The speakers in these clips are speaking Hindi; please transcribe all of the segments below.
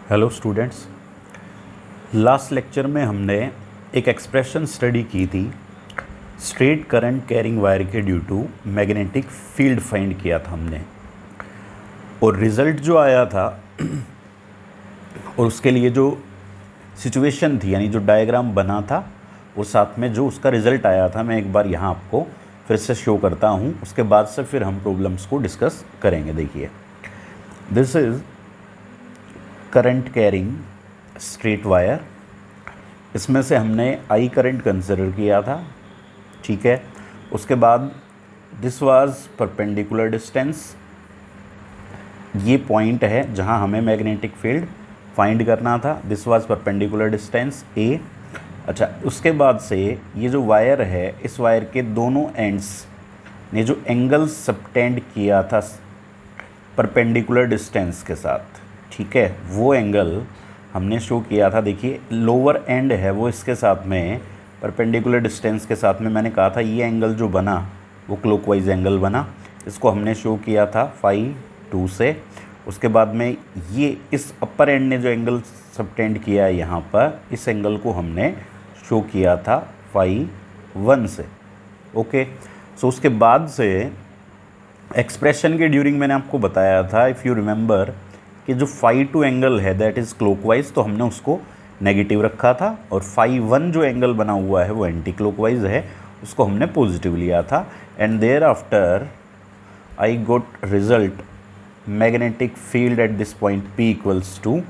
Hello students. लास्ट लेक्चर में हमने एक एक्सप्रेशन स्टडी की थी, स्ट्रेट करंट कैरिंग वायर के due to magnetic field find किया था हमने, और रिज़ल्ट जो आया था और उसके लिए जो सिचुएशन थी यानी जो डायग्राम बना था और साथ में जो उसका रिज़ल्ट आया था, मैं एक बार यहाँ आपको फिर से शो करता हूँ। उसके बाद से फिर हम प्रॉब्लम्स को डिस्कस करेंगे। देखिए, this is current carrying straight wire. इसमें से हमने आई करंट कंसिडर किया था, ठीक है। उसके बाद दिस वाज परपेंडिकुलर डिस्टेंस, ये पॉइंट है जहां हमें मैग्नेटिक फील्ड फाइंड करना था। दिस वाज परपेंडिकुलर डिस्टेंस ए। अच्छा, उसके बाद से ये जो वायर है, इस वायर के दोनों एंड्स ने जो एंगल सबटेंड किया था परपेंडिकुलर डिस्टेंस के साथ, ठीक है, वो एंगल हमने शो किया था। देखिए, लोअर एंड है वो इसके साथ में परपेंडिकुलर डिस्टेंस के साथ में मैंने कहा था ये एंगल जो बना वो क्लॉकवाइज एंगल बना। इसको हमने शो किया था फाई 2 से। उसके बाद में ये इस अपर एंड ने जो एंगल सबटेंड किया है यहाँ पर, इस एंगल को हमने शो किया था फाई 1 से। ओके, सो उसके बाद से एक्सप्रेशन के ड्यूरिंग मैंने आपको बताया था, इफ़ यू रिमेंबर, कि जो फाई 2 एंगल है दैट इज़ क्लॉकवाइज, तो हमने उसको नेगेटिव रखा था, और फाई 1 जो एंगल बना हुआ है वो एंटी क्लॉकवाइज है, उसको हमने पॉजिटिव लिया था। And there after I got result magnetic field at this point P equals to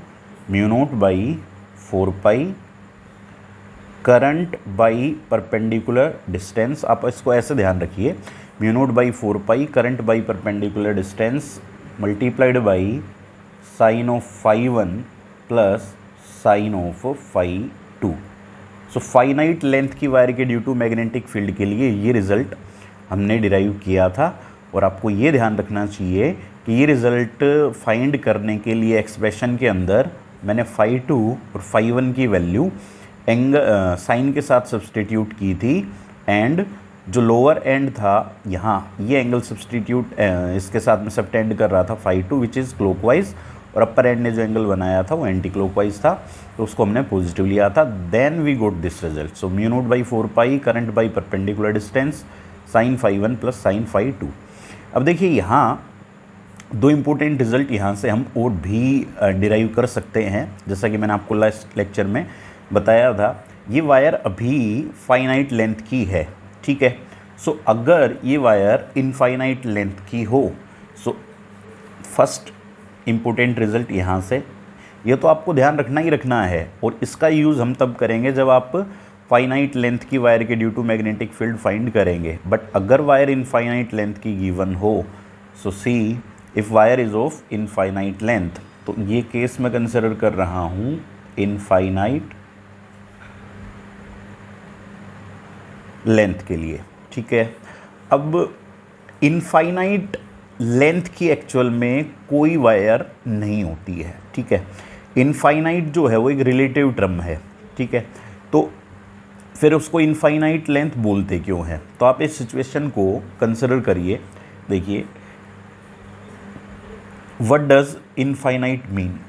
mu naught by 4 pi current by perpendicular distance. आप इसको ऐसे ध्यान रखिए, mu naught by 4 pi current by perpendicular distance multiplied by sine of phi 1 plus sine of phi 2। So finite length की वायर के ड्यू टू मैग्नेटिक फील्ड के लिए ये रिज़ल्ट हमने डिराइव किया था। और आपको ये ध्यान रखना चाहिए कि ये रिज़ल्ट फाइंड करने के लिए एक्सप्रेशन के अंदर मैंने फाई 2 और फाई 1 की वैल्यू साइन के साथ सब्सटीट्यूट की थी, एंड जो लोअर एंड था यहाँ ये एंगल सब्सटीट्यूट इसके साथ में सबटेंड कर रहा था फाई 2 विच इज़ क्लॉकवाइज, और अपर एंड ने जो एंगल बनाया था वो एंटी क्लॉकवाइज था, तो उसको हमने पॉजिटिव लिया था। Then we got this result. So mu naught by 4 pi current by perpendicular distance sine phi 1 plus sine phi 2। अब देखिए, यहाँ दो इंपॉर्टेंट रिजल्ट यहाँ से हम और भी डिराइव कर सकते हैं। जैसा कि मैंने आपको लास्ट लेक्चर में बताया था, ये वायर अभी फाइनाइट लेंथ की है, ठीक है। सो अगर ये वायर इनफाइनाइट लेंथ की हो, सो फर्स्ट इम्पोर्टेंट रिजल्ट यहाँ से, ये तो आपको ध्यान रखना ही रखना है, और इसका यूज़ हम तब करेंगे जब आप फाइनाइट लेंथ की वायर के due to magnetic field find करेंगे। बट अगर वायर इनफाइनाइट लेंथ की गिवन हो, so see if wire is of infinite length, तो ये केस मैं कंसिडर कर रहा हूँ इनफाइनाइट लेंथ के लिए, ठीक है। अब इनफाइनाइट लेंथ की एक्चुअल में कोई वायर नहीं होती है, ठीक है। इनफाइनाइट जो है वो एक रिलेटिव टर्म है, ठीक है। तो फिर उसको इनफाइनाइट लेंथ बोलते क्यों हैं? तो आप इस सिचुएशन को कंसिडर करिए। देखिए, व्हाट डज इनफाइनाइट मीन?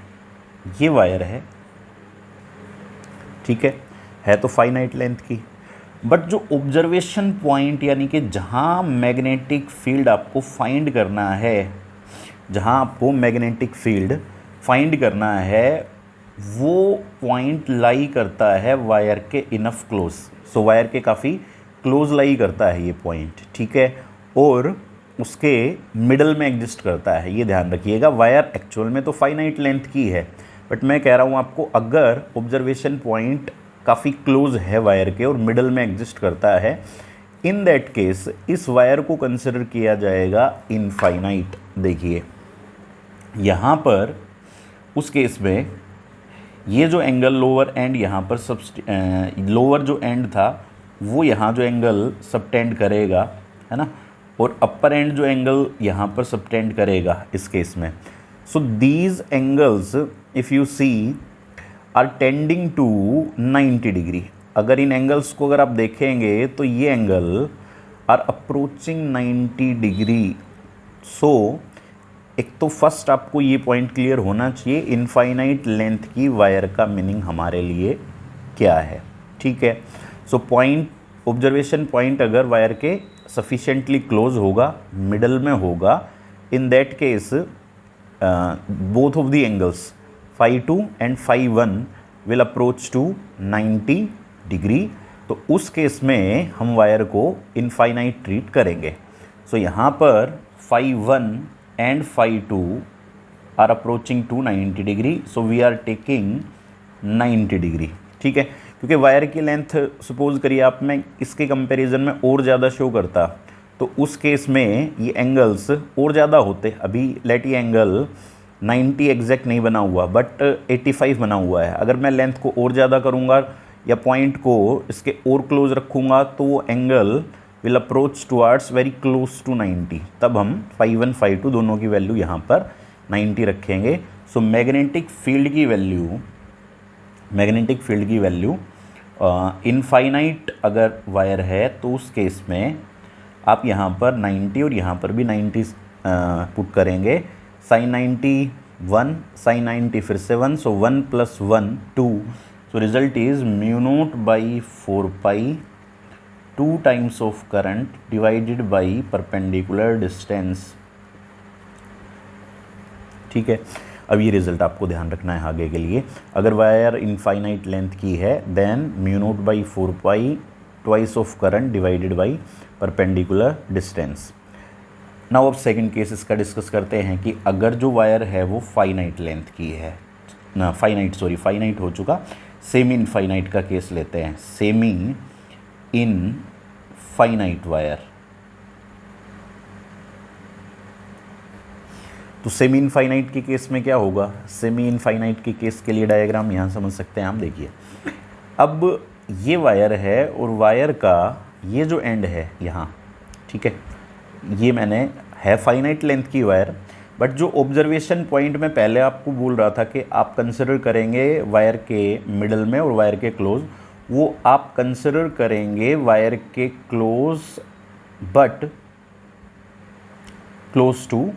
ये वायर है, ठीक है तो फाइनाइट लेंथ की, बट जो ऑब्जर्वेशन पॉइंट यानी कि जहाँ मैग्नेटिक फील्ड आपको फाइंड करना है, जहाँ आपको मैग्नेटिक फील्ड फाइंड करना है, वो पॉइंट लाई करता है वायर के इनफ क्लोज। सो वायर के काफ़ी क्लोज लाई करता है ये पॉइंट, ठीक है, और उसके मिडल में एग्जिस्ट करता है। ये ध्यान रखिएगा, वायर एक्चुअल में तो फाइनाइट लेंथ की है, बट मैं कह रहा हूँ आपको, अगर ऑब्जर्वेशन पॉइंट काफ़ी क्लोज है वायर के और मिडल में एग्जिस्ट करता है, इन दैट केस इस वायर को कंसिडर किया जाएगा इनफाइनाइट। देखिए, यहाँ पर उस केस में ये जो एंगल लोअर एंड यहाँ पर लोअर जो एंड था वो यहाँ जो एंगल सबटेंड करेगा, है ना, और अपर एंड जो एंगल यहाँ पर सबटेंड करेगा इस केस में। So these angles if you see are tending to 90 degree. अगर इन एंगल्स को अगर आप देखेंगे तो ये angle are approaching 90 degree. So एक तो फर्स्ट आपको ये पॉइंट क्लियर होना चाहिए इनफाइनाइट लेंथ की वायर का मीनिंग हमारे लिए क्या है, ठीक है। सो पॉइंट, ऑब्जर्वेशन पॉइंट अगर वायर के सफिशिएंटली क्लोज होगा, मिडल में होगा, in that case both of the angles phi 2 and phi 1 will approach to 90 degree. तो उस केस में हम वायर को इनफाइनाइट ट्रीट करेंगे। सो यहाँ पर phi 1 and phi 2 are approaching to 90 degree, so we are taking 90 degree, ठीक है। क्योंकि वायर की लेंथ सपोज करिए आप, मैं इसके कंपैरिजन में और ज़्यादा शो करता तो उस केस में ये एंगल्स और ज़्यादा होते। अभी लेट ये एंगल 90 एग्जैक्ट नहीं बना हुआ बट 85 बना हुआ है। अगर मैं लेंथ को और ज़्यादा करूँगा या पॉइंट को इसके और क्लोज रखूँगा तो वो angle will approach towards very close to 90। तब हम phi 1 phi 2 दोनों की वैल्यू यहाँ पर 90 रखेंगे। सो मैग्नेटिक फील्ड की वैल्यू इनफाइनाइट अगर वायर है तो उस केस में आप यहाँ पर 90 और यहाँ पर भी 90 पुट करेंगे। साइन 90 1, साइन 90 फिर से 1, so 1 + 1 2, so result is μ0/4 pi 2 times of current divided by perpendicular distance, ठीक है। अब ये रिजल्ट आपको ध्यान रखना है आगे के लिए। अगर वायर इनफाइनाइट लेंथ की है then μ0/4 pi twice of current divided by perpendicular distance. Now अब सेकंड केस इसका डिस्कस करते हैं कि अगर जो वायर है वो फाइनाइट लेंथ की है ना, फाइनाइट हो चुका, सेमी इनफाइनाइट का केस लेते हैं। सेमी इनफाइनाइट वायर, तो सेमी इनफाइनाइट के केस में क्या होगा? सेमी इनफाइनाइट के केस के लिए डायग्राम यहाँ समझ सकते हैं हम। देखिए अब ये वायर है और वायर का ये जो एंड है यहाँ, ठीक है, ये मैंने है फाइनाइट लेंथ की वायर, बट जो ऑब्जर्वेशन पॉइंट में पहले आपको बोल रहा था कि आप कंसिडर करेंगे वायर के मिडल में और वायर के क्लोज, वो आप कंसिडर करेंगे वायर के close but close to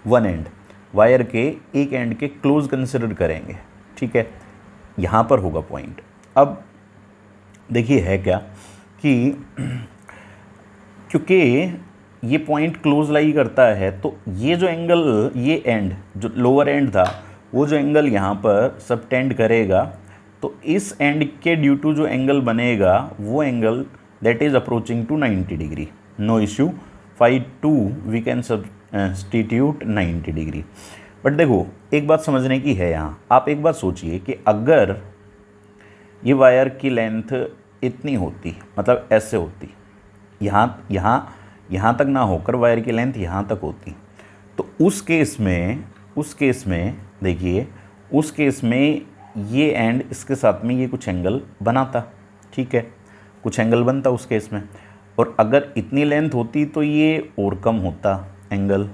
one end, wire के एक एंड के क्लोज कंसिडर करेंगे, ठीक है। यहाँ पर होगा पॉइंट। अब देखिए है क्या कि क्योंकि ये पॉइंट क्लोज लाई करता है तो ये जो एंगल, ये एंड जो लोअर एंड था, वो जो एंगल यहाँ पर सबटेंड करेगा, तो इस एंड के ड्यू टू जो एंगल बनेगा वो angle that is approaching to 90 degree, no issue. phi 2 we can substitute 90 degree. But देखो एक बात समझने की है यहाँ, आप एक बात सोचिए कि अगर ये वायर की लेंथ इतनी होती, मतलब ऐसे होती, यहाँ तक ना होकर वायर की लेंथ यहाँ तक होती, तो उस केस में देखिए, उस केस में ये एंड इसके साथ में ये कुछ एंगल बनाता, ठीक है, कुछ एंगल बनता उस केस में। और अगर इतनी लेंथ होती तो ये और कम होता एंगल,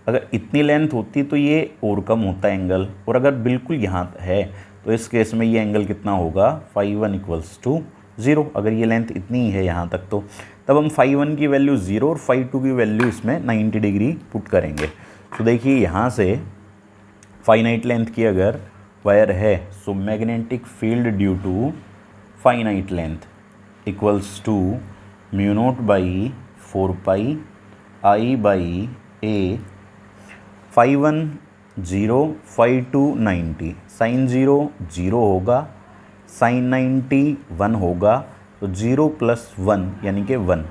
अगर इतनी लेंथ होती तो ये और कम होता एंगल, और अगर बिल्कुल यहाँ है तो इस केस में ये एंगल कितना होगा? phi 1 = 0। अगर ये लेंथ इतनी ही है यहाँ तक तो तब हम phi 1 की वैल्यू 0 और phi 2 की वैल्यू इसमें 90 डिग्री पुट करेंगे। तो देखिए यहाँ से फाइनाइट लेंथ की अगर वायर है, so magnetic field due to finite length equals to μ0/4 pi I/a, phi 1 0, phi 2 90, sine 0 0 होगा, साइन 90 1 होगा, तो 0 + 1 यानी कि 1।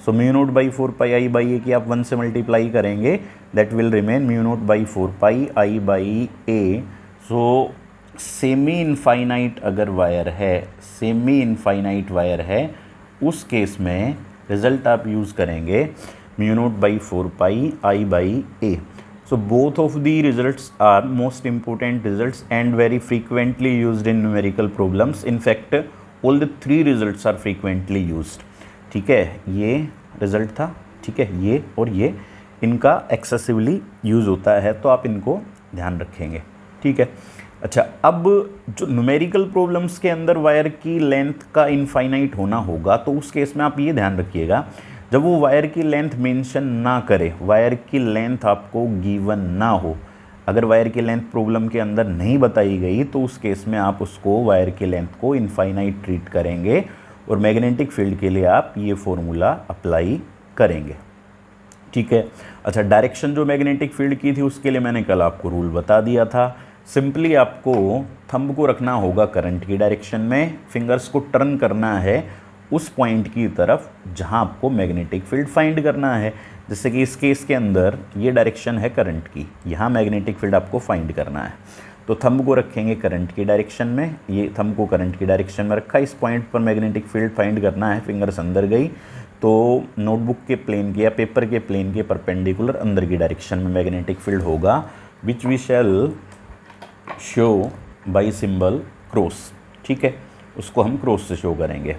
सो μ0/4 पाई I/a की आप 1 से मल्टीप्लाई करेंगे, that will remain μ0/4 pi I/a। So semi infinite अगर वायर है, सेमी इनफाइनाइट वायर है, उस केस में रिजल्ट आप यूज़ करेंगे μ0/4 pi I/a। So both of the results are most important results and very frequently used in numerical problems. In fact, all the three results are frequently used. ठीक है, ये रिजल्ट था, ठीक है, ये और ये, इनका एक्सेसिवली यूज़ होता है, तो आप इनको ध्यान रखेंगे, ठीक है। अच्छा, अब जो न्यूमेरिकल प्रॉब्लम्स के अंदर वायर की लेंथ का इनफाइनाइट होना होगा, तो उस केस में आप ये ध्यान रखिएगा, जब वो वायर की लेंथ मेंशन ना करे, वायर की लेंथ आपको गिवन ना हो, अगर वायर की लेंथ प्रॉब्लम के अंदर नहीं बताई गई तो उस केस में आप उसको वायर की लेंथ को इनफाइनाइट ट्रीट करेंगे और मैग्नेटिक फील्ड के लिए आप ये फॉर्मूला अप्लाई करेंगे। ठीक है। अच्छा, डायरेक्शन जो मैग्नेटिक फील्ड की थी उसके लिए मैंने कल आपको रूल बता दिया था। सिंपली आपको थंब को रखना होगा करंट की डायरेक्शन में, फिंगर्स को टर्न करना है उस पॉइंट की तरफ जहां आपको मैग्नेटिक फील्ड फाइंड करना है। जैसे कि इस केस के अंदर ये डायरेक्शन है करंट की, यहाँ मैग्नेटिक फील्ड आपको फाइंड करना है, तो थंब को रखेंगे करंट की डायरेक्शन में, ये थंब को करंट की डायरेक्शन में रखा, इस पॉइंट पर मैग्नेटिक फील्ड फाइंड करना है, फिंगर्स अंदर गई तो नोटबुक के प्लेन के या पेपर के प्लेन के परपेंडिकुलर अंदर की डायरेक्शन में मैग्नेटिक फील्ड होगा, which we shall show by symbol cross. ठीक है, उसको हम क्रॉस से शो करेंगे।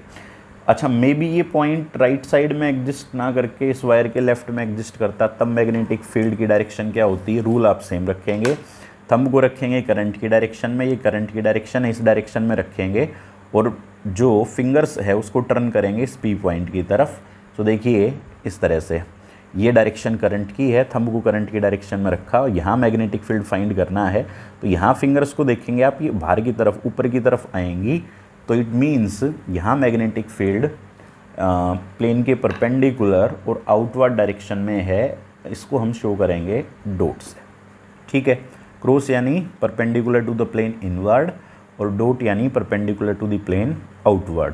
अच्छा, मे बी ये पॉइंट राइट साइड में एग्जिस्ट ना करके इस वायर के लेफ्ट में एग्जिस्ट करता, तब मैग्नेटिक फील्ड की डायरेक्शन क्या होती है, रूल आप सेम रखेंगे, थंब को रखेंगे करंट की डायरेक्शन में, ये करंट की डायरेक्शन है, इस डायरेक्शन में रखेंगे और जो फिंगर्स है उसको टर्न करेंगे इस पी पॉइंट की तरफ। तो देखिए इस तरह से ये डायरेक्शन करंट की है, थंब को करंट की डायरेक्शन में रखा और यहाँ मैग्नेटिक फील्ड फाइंड करना है, तो यहाँ फिंगर्स को देखेंगे आप, ये बाहर की तरफ ऊपर की तरफ आएंगी, तो इट मीन्स यहाँ मैग्नेटिक फील्ड प्लेन के परपेंडिकुलर और आउटवर्ड डायरेक्शन में है, इसको हम शो करेंगे डॉट से। ठीक है, क्रॉस यानी perpendicular to the plane inward और डॉट यानी perpendicular to the plane outward.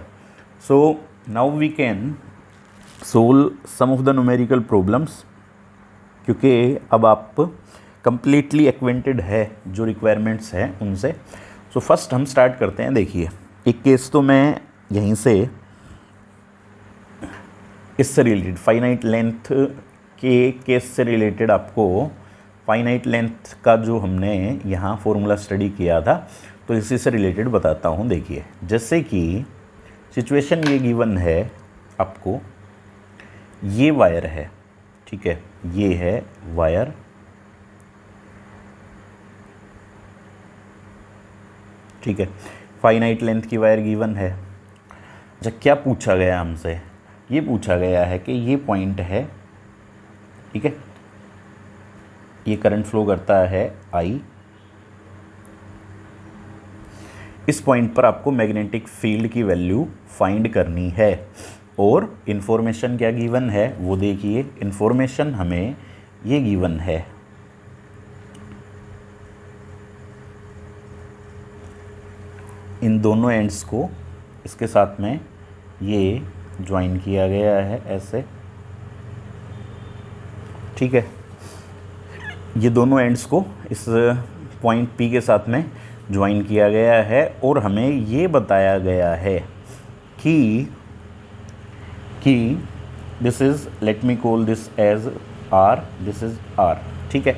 So now we can solve some of the numerical problems, क्योंकि अब आप कंप्लीटली एक्वेंटेड है जो रिक्वायरमेंट्स हैं उनसे। सो फर्स्ट हम स्टार्ट करते हैं। देखिए एक केस तो मैं यहीं से इससे रिलेटेड फाइनाइट लेंथ के केस से रिलेटेड आपको फाइनाइट लेंथ का जो हमने यहाँ फॉर्मूला स्टडी किया था तो इसी से रिलेटेड बताता हूँ। देखिए जैसे कि सिचुएशन ये गिवन है आपको, ये वायर है, ठीक है, ये है वायर, ठीक है, फाइनाइट लेंथ की वायर गिवन है। अच्छा क्या पूछा गया हमसे, ये पूछा गया है कि ये पॉइंट है, ठीक है, ये करंट फ्लो करता है I, इस पॉइंट पर आपको मैग्नेटिक फील्ड की वैल्यू फाइंड करनी है और इन्फॉर्मेशन क्या गिवन है वो देखिए। इन्फॉर्मेशन हमें ये गिवन है, इन दोनों एंड्स को इसके साथ में ये ज्वाइन किया गया है ऐसे, ठीक है, ये दोनों एंड्स को इस पॉइंट P के साथ में ज्वाइन किया गया है और हमें ये बताया गया है कि this is, let me call this as R, this is R, ठीक है।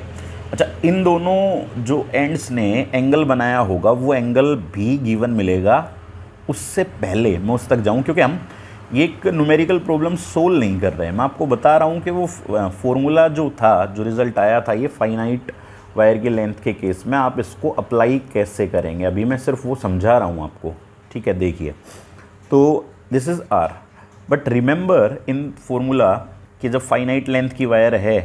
अच्छा इन दोनों जो एंड्स ने एंगल बनाया होगा वो एंगल भी गिवन मिलेगा। उससे पहले मैं उस तक जाऊं, क्योंकि हम ये एक न्यूमेरिकल प्रॉब्लम सोल्व नहीं कर रहे हैं, मैं आपको बता रहा हूं कि वो फॉर्मूला जो था, जो रिज़ल्ट आया था ये फाइनाइट वायर की लेंथ के केस में, आप इसको अप्लाई कैसे करेंगे अभी मैं सिर्फ वो समझा रहा हूं आपको, ठीक है। देखिए तो this is R, but remember in formula कि जब फाइनाइट लेंथ की वायर है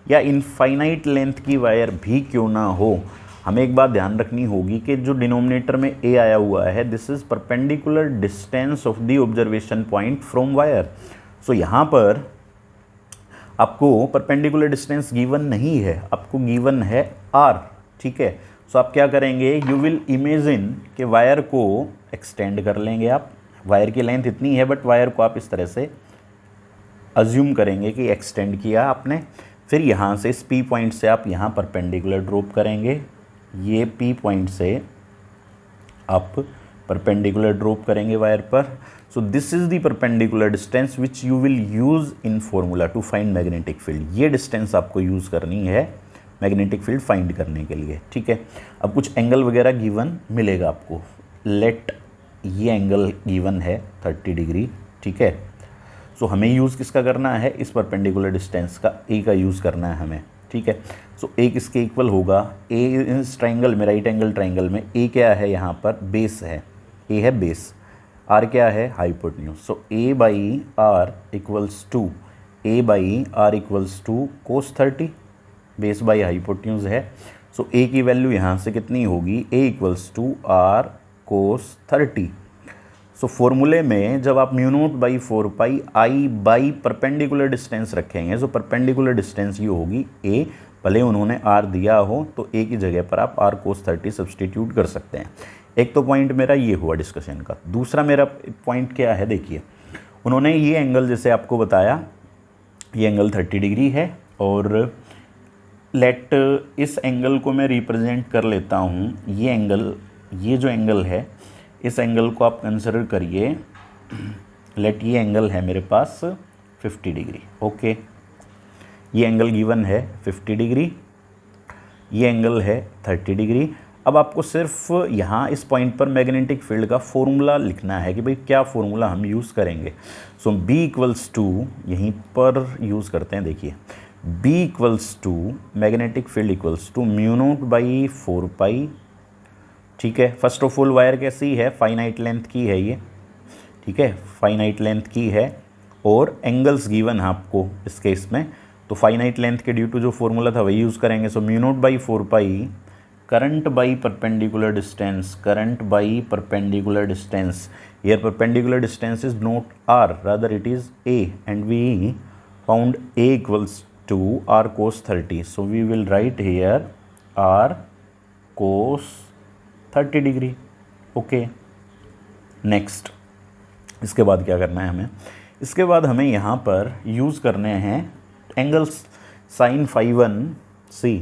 या इनफाइनाइट लेंथ की वायर भी क्यों ना हो, हमें एक बात ध्यान रखनी होगी कि जो डिनोमिनेटर में A आया हुआ है, this is perpendicular distance of the observation point from wire. So यहाँ पर आपको परपेंडिकुलर डिस्टेंस गिवन नहीं है, आपको गिवन है R, ठीक है। सो आप क्या करेंगे, यू विल इमेजिन कि वायर को एक्सटेंड कर लेंगे आप, वायर की लेंथ इतनी है बट वायर को आप इस तरह से अज्यूम करेंगे कि एक्सटेंड किया आपने, फिर यहाँ से इस P पॉइंट से आप यहाँ परपेंडिकुलर ड्रॉप करेंगे, ये P पॉइंट से आप परपेंडिकुलर ड्रॉप करेंगे वायर पर। So this is the perpendicular distance which you will use in formula to find magnetic field. ये डिस्टेंस आपको यूज़ करनी है मैग्नेटिक फील्ड फाइंड करने के लिए, ठीक है। अब कुछ एंगल वगैरह गिवन मिलेगा आपको, लेट ये एंगल गिवन है 30 डिग्री, ठीक है। सो हमें यूज़ किसका करना है, इस परपेंडिकुलर डिस्टेंस का A का यूज़ करना है हमें, ठीक है। सो A किसके इक्वल होगा, A इस ट्राइंगल में, राइट एंगल ट्राइंगल में A क्या है, यहाँ पर बेस है, A है बेस, R क्या है, hypotenuse. So A by R equals to A by R equals to cos 30, base by hypotenuse है। सो ए की वैल्यू यहाँ से कितनी होगी, A equals to R cos 30। So फॉर्मूले में जब आप mu naught by 4 pi I by perpendicular distance रखेंगे, सो परपेंडिकुलर डिस्टेंस ये होगी ए, भले उन्होंने आर दिया हो तो ए की जगह पर आप आर कोस 30 सब्सटीट्यूट कर सकते हैं। एक तो पॉइंट मेरा ये हुआ डिस्कशन का। दूसरा मेरा पॉइंट क्या है, देखिए उन्होंने ये एंगल जैसे आपको बताया, ये एंगल 30 डिग्री है और लेट इस एंगल को मैं रिप्रेजेंट कर लेता हूँ। ये एंगल, ये जो एंगल है, इस एंगल को आप कंसिडर करिए। लेट ये एंगल है मेरे पास 50 डिग्री। ओके, ये एंगल गिवन है 50 डिग्री, ये एंगल है 30 डिग्री। अब आपको सिर्फ यहाँ इस पॉइंट पर मैग्नेटिक फील्ड का फॉर्मूला लिखना है कि भाई क्या फॉर्मूला हम यूज़ करेंगे। सो B इक्वल्स टू, यहीं पर यूज़ करते हैं, देखिए B equals to magnetic field equals to mu naught by 4 pi. ठीक है, फर्स्ट ऑफ ऑल वायर कैसी है, फाइनाइट लेंथ की है ये, ठीक है, फाइनाइट लेंथ की है और एंगल्स गिवन है आपको इस केस में, तो फाइनाइट लेंथ के ड्यू टू जो फॉर्मूला था वही यूज़ करेंगे। सो mu naught by 4 pi current by perpendicular distance, current by perpendicular distance, here perpendicular distance is not r, rather it is a, and we found a equals to r cos 30, so we will write here r cos 30 degree. Okay, next इसके बाद क्या करना है हमें, इसके बाद हमें यहाँ पर यूज़ करने हैं angles sine phi 1 see,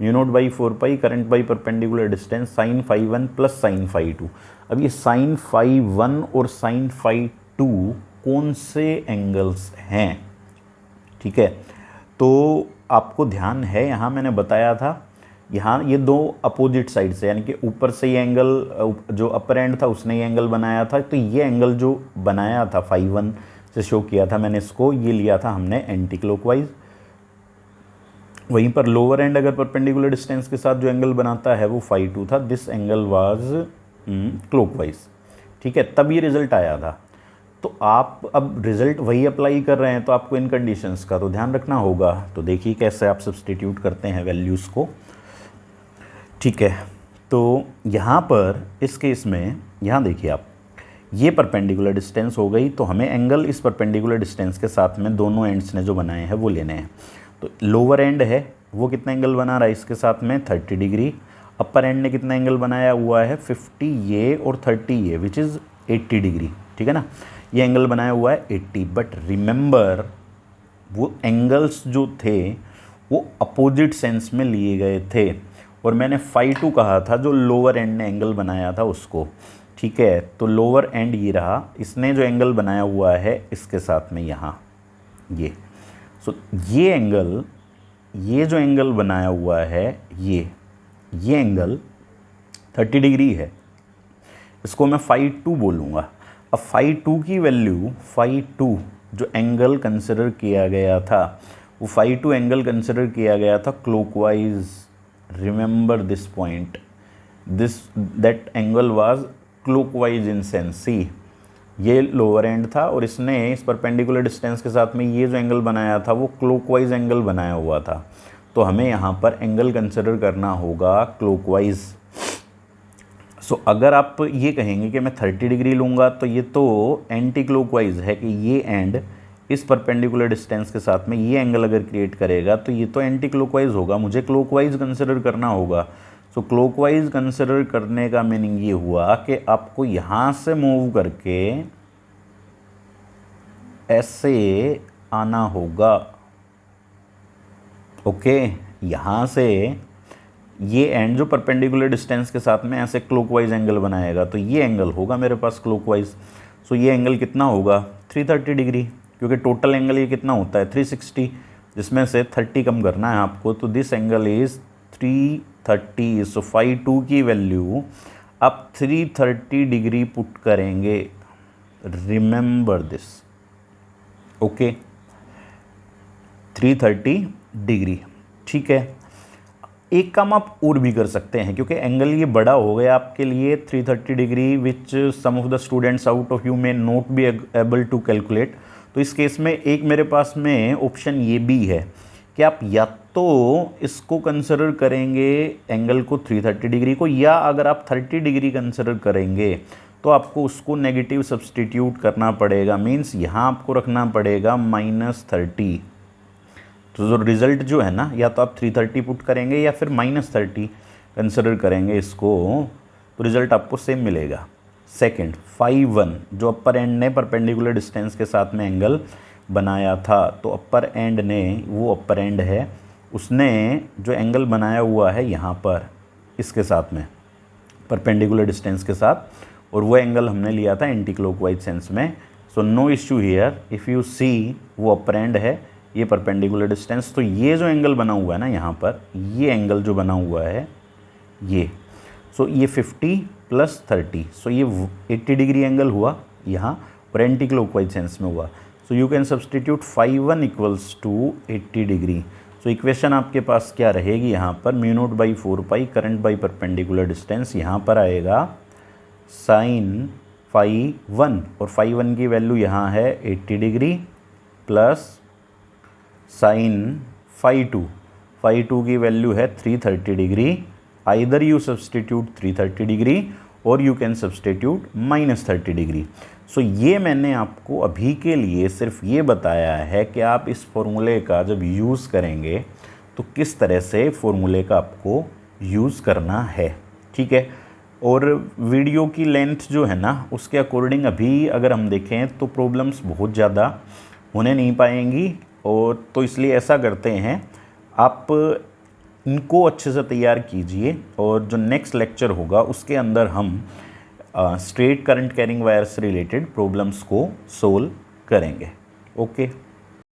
mu naught by 4 pi current by perpendicular distance sine phi 1 plus sine phi 2। अब ये साइन फाई 1 और साइन फाई 2 कौन से एंगल्स हैं, ठीक है, तो आपको ध्यान है यहाँ मैंने बताया था, यहाँ ये दो अपोजिट साइड से, यानी कि ऊपर से ये एंगल जो अपर एंड था उसने ये एंगल बनाया था, तो ये एंगल जो बनाया था फाई 1 से शो किया था मैंने इसको, ये लिया था हमने एंटी क्लॉकवाइज। वहीं पर लोअर एंड अगर परपेंडिकुलर डिस्टेंस के साथ जो एंगल बनाता है वो फाई 2 था, दिस एंगल वाज क्लॉकवाइज। ठीक है, तब ये रिजल्ट आया था। तो आप अब रिजल्ट वही अप्लाई कर रहे हैं, तो आपको इन कंडीशंस का तो ध्यान रखना होगा। तो देखिए कैसे आप सब्स्टिट्यूट करते हैं वैल्यूज़ को। ठीक है, तो यहाँ पर इस केस में यहाँ देखिए आप, ये परपेंडिकुलर डिस्टेंस हो गई, तो हमें एंगल इस परपेंडिकुलर डिस्टेंस के साथ में दोनों एंड्स ने जो बनाए हैं वो लेने हैं। तो लोअर एंड है वो कितना एंगल बना रहा है इसके साथ में 30 डिग्री, अपर एंड ने कितना एंगल बनाया हुआ है 50 ये और 30 ये, विच इज़ 80 डिग्री। ठीक है ना, ये एंगल बनाया हुआ है 80। बट रिमेंबर वो एंगल्स जो थे वो अपोजिट सेंस में लिए गए थे, और मैंने फाई 2 कहा था जो लोअर एंड ने एंगल बनाया था उसको। ठीक है, तो लोअर एंड ये रहा, इसने जो एंगल बनाया हुआ है इसके साथ में यहाँ ये, सो ये एंगल, ये जो एंगल बनाया हुआ है ये एंगल 30 डिग्री है, इसको मैं फाई 2 बोलूँगा। अब फाई 2 की वैल्यू, फाई 2 जो एंगल कंसिडर किया गया था वो फाई 2 एंगल कंसिडर किया गया था clockwise. Remember this point, that angle was clockwise in sense. See, ये लोअर एंड था और इसने इस परपेंडिकुलर डिस्टेंस के साथ में ये जो एंगल बनाया था वो क्लॉकवाइज एंगल बनाया हुआ था, तो हमें यहाँ पर एंगल कंसिडर करना होगा क्लॉकवाइज। सो अगर आप ये कहेंगे कि मैं 30 डिग्री लूँगा तो ये तो एंटी क्लॉकवाइज है कि ये एंड इस परपेंडिकुलर डिस्टेंस के साथ में ये एंगल अगर क्रिएट करेगा तो ये तो एंटी क्लॉकवाइज होगा, मुझे क्लॉकवाइज कंसिडर करना होगा। सो क्लॉकवाइज कंसिडर करने का मीनिंग ये हुआ कि आपको यहाँ से मूव करके ऐसे आना होगा। ओके, यहाँ से ये एंड जो परपेंडिकुलर डिस्टेंस के साथ में ऐसे क्लॉकवाइज एंगल बनाएगा, तो ये एंगल होगा मेरे पास क्लॉकवाइज। सो ये एंगल कितना होगा 330 डिग्री, क्योंकि टोटल एंगल ये कितना होता है 360, जिसमें से 30 कम करना है आपको, तो this angle is 330। So phi 2 की वैल्यू आप 330 डिग्री पुट करेंगे। Remember this, okay, 330 degree. ठीक है, एक काम आप और भी कर सकते हैं, क्योंकि एंगल ये बड़ा हो गया आपके लिए 330 degree, which some of the students out of you may not be able to calculate. तो इस केस में एक मेरे पास में ऑप्शन ये भी है कि आप या तो इसको कंसिडर करेंगे एंगल को 330 डिग्री को, या अगर आप 30 डिग्री कंसिडर करेंगे तो आपको उसको नेगेटिव सब्सटीट्यूट करना पड़ेगा, मीन्स यहाँ आपको रखना पड़ेगा -30। तो जो रिज़ल्ट जो है ना, या तो आप 330 पुट करेंगे या फिर -30 कंसिडर करेंगे इसको, तो रिज़ल्ट आपको सेम मिलेगा। सेकंड, φ1 जो अपर एंड ने परपेंडिकुलर डिस्टेंस के साथ में एंगल बनाया था, तो अपर एंड ने, वो अपर एंड है, उसने जो एंगल बनाया हुआ है यहाँ पर इसके साथ में परपेंडिकुलर डिस्टेंस के साथ, और वो एंगल हमने लिया था एंटी क्लॉकवाइज सेंस में। So no issue here, if you see वो अपर एंड है, ये परपेंडिकुलर डिस्टेंस, तो ये जो एंगल बना हुआ है ना यहाँ पर, ये एंगल जो बना हुआ है ये, सो ये 50 + 30, सो ये 80 डिग्री एंगल हुआ यहाँ, और एंटी क्लॉकवाइज सेंस में हुआ। So you can substitute φ1 = 80 degree. So equation आपके पास क्या रहेगी यहाँ पर, μ0/4π करंट बाई परपेंडिकुलर डिस्टेंस, यहाँ पर आएगा sin φ1, और φ1 की वैल्यू यहाँ है 80 डिग्री प्लस sin φ2 की वैल्यू है 330 degree. Either you substitute 330 degree और यू कैन सब्सटीट्यूट -30 डिग्री। सो ये मैंने आपको अभी के लिए सिर्फ ये बताया है कि आप इस फॉर्मूले का जब यूज़ करेंगे तो किस तरह से फॉर्मूले का आपको यूज़ करना है, ठीक है। और वीडियो की लेंथ जो है ना, उसके अकॉर्डिंग अभी अगर हम देखें तो प्रॉब्लम्स बहुत ज़्यादा होने नहीं पाएंगी, और तो इसलिए ऐसा करते हैं, आप इनको अच्छे से तैयार कीजिए, और जो नेक्स्ट लेक्चर होगा उसके अंदर हम स्ट्रेट करंट कैरिंग वायर से रिलेटेड प्रॉब्लम्स को सोल्व करेंगे। ओके।